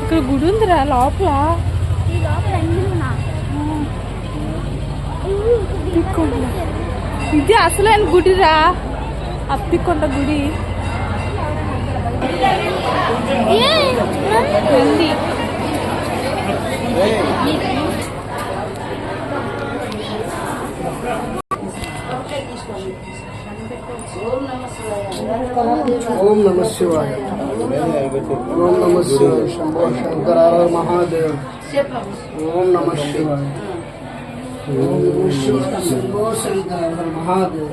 ఇక్కడ గుడి ఉందిరా లోపల. ఇది అసలైన గుడిరా, అప్పికొండ గుడి. ఓం నమ శివాయ. ఓం నమ శివాయ. శంభో శంకర మహాదేవ్. ఓం నమ శివాయ. ఓం నమ శివాయ. శంభో శంకర మహాదేవ్.